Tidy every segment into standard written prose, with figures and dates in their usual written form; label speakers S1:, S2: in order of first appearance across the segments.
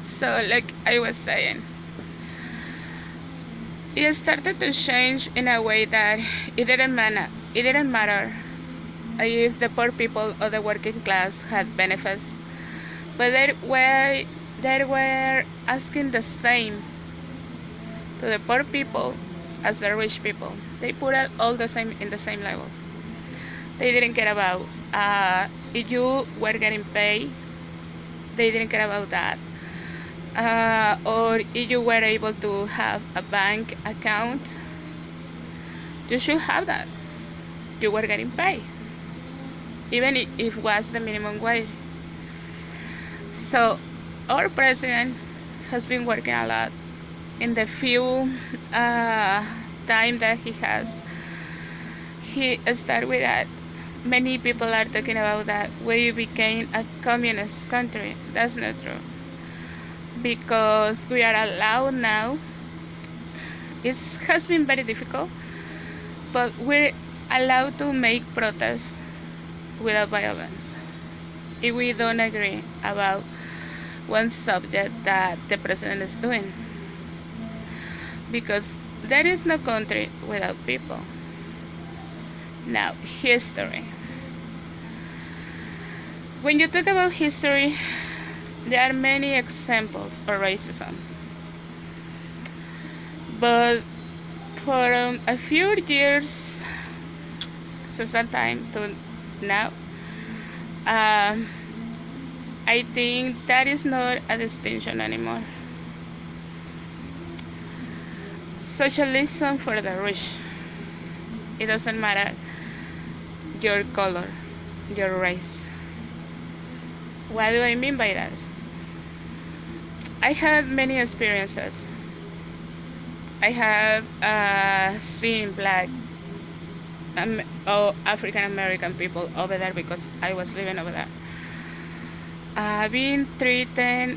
S1: So, like I was saying, it started to change in a way that it didn't matter if the poor people or the working class had benefits, but they were asking the same to the poor people as the rich people. They put it all the same in the same level. They didn't care about if you were getting paid. They didn't care about that. Or if you were able to have a bank account, you should have that. You were getting paid, even if it was the minimum wage. So our president has been working a lot in the few time that he has. He started with that. Many people are talking about that we became a communist country. That's not true, because we are allowed now. It has been very difficult, but we're allowed to make protests without violence if we don't agree about one subject that the president is doing, because there is no country without people. Now, history. When you talk about history, there are many examples of racism, but for a few years, since that time to now, I think that is not a distinction anymore. Socialism for the rich. It doesn't matter your color, your race. What do I mean by that? I had many experiences. I have seen black or African American people over there because I was living over there. Being treated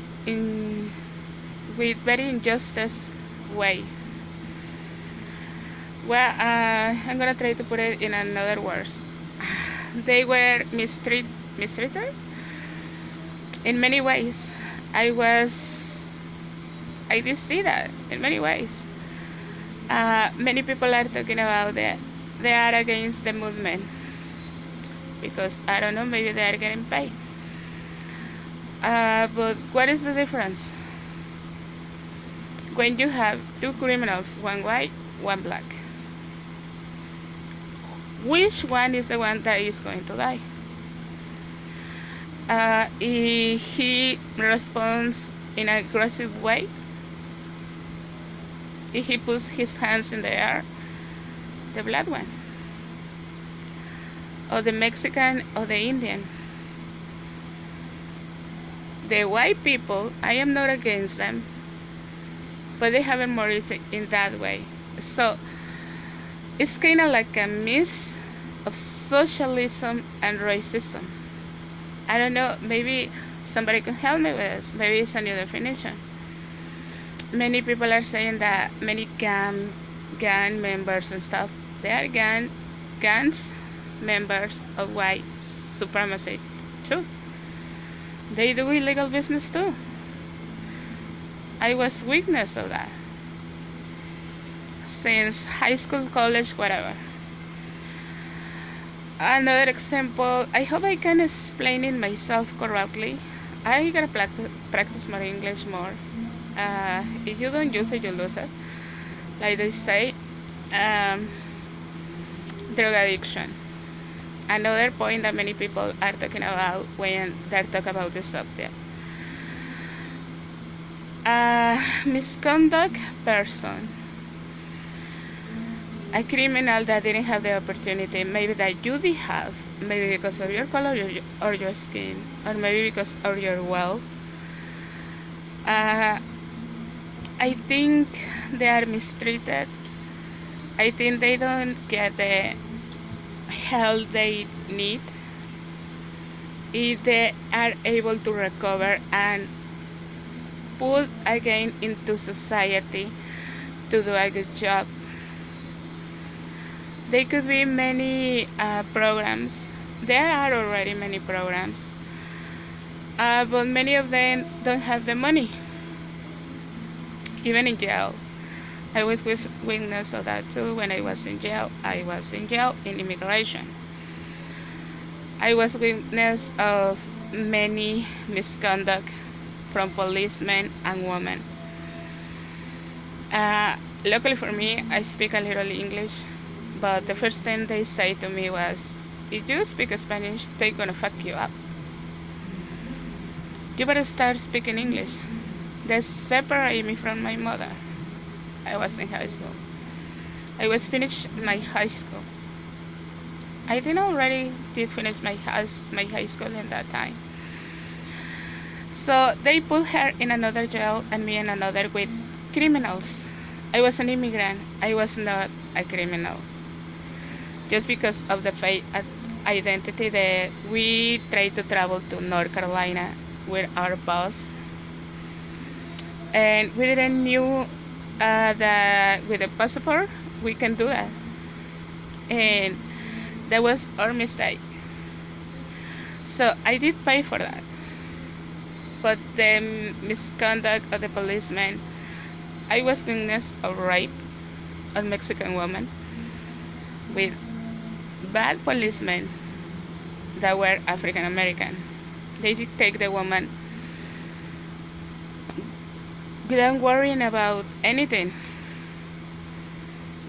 S1: with very injustice way. Well, I'm gonna try to put it in another words. They were mistreated in many ways. I did see that in many ways. Many people are talking about that they are against the movement because I don't know, maybe they are getting paid. But what is the difference when you have two criminals, one white, one black? Which one is the one that is going to die? If he responds in an aggressive way, if he puts his hands in the air, the black one, or the Mexican, or the Indian. The white people, I am not against them, but they have it more easy in that way. So it's kind of like a mix of socialism and racism. I don't know, maybe somebody can help me with this. Maybe it's a new definition. Many people are saying that many gang members and stuff, they are gangs members of white supremacy too. They do illegal business too. I was witness of that since high school, college, whatever. Another example, I hope I can explain it myself correctly. I gotta practice my English more. If you don't use it, you lose it. Like they say, drug addiction. Another point that many people are talking about when they're talking about this subject. Misconduct person. A criminal that didn't have the opportunity, maybe that you did have, maybe because of your color or your skin, or maybe because of your wealth. I think they are mistreated. I think they don't get the help they need if they are able to recover and put again into society to do a good job. There could be many programs. There are already many programs, but many of them don't have the money. even in jail. I was witness of that too. When I was in jail, I was in jail in immigration. I was witness of many misconduct from policemen and women. Luckily for me, I speak a little English, but the first thing they say to me was, if you speak Spanish, they're gonna fuck you up. You better start speaking English. They separate me from my mother. I was in high school. I was finished my high school. I didn't already did finish my high school in that time. So they put her in another jail and me in another with criminals. I was an immigrant. I was not a criminal. Just because of the fake identity that we tried to travel to North Carolina with our boss, and we didn't knew that with a passport we can do that, and that was our mistake. So I did pay for that, but the misconduct of the policeman, I was witness of rape of Mexican woman with bad policemen that were African American. They did take the woman without worrying about anything.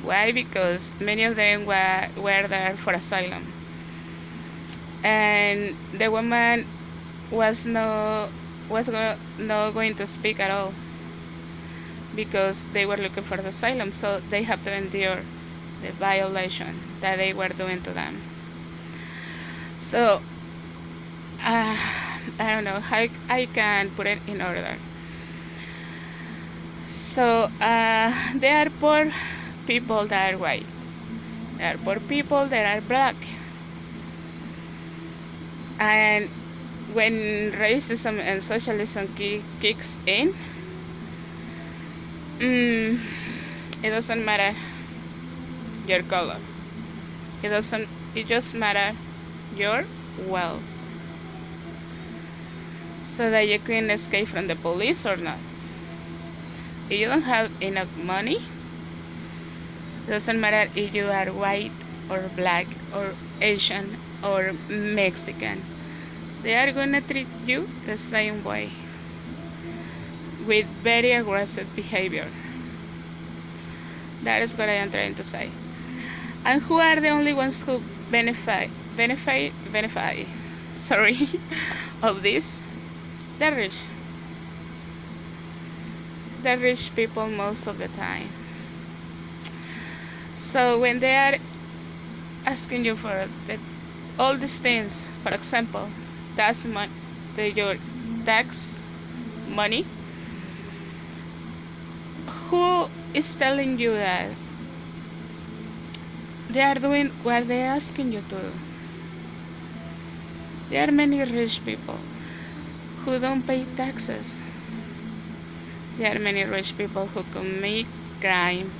S1: Why? Because many of them were there for asylum, and the woman was not going to speak at all because they were looking for the asylum, so they have to endure the violation that they were doing to them. So I don't know how I can put it in order. So there are poor people that are white. There are poor people that are black. And when racism and socialism kicks in, it doesn't matter your color. It just matter your wealth. So that you can escape from the police or not. If you don't have enough money, it doesn't matter if you are white or black or Asian or Mexican. They are gonna treat you the same way, with very aggressive behavior. That is what I am trying to say. And who are the only ones who benefit sorry, of this? The rich. The rich people most of the time. So when they are asking you for all these things, for example, your tax money, who is telling you that they are doing what they are asking you to do? There are many rich people who don't pay taxes. There are many rich people who commit crime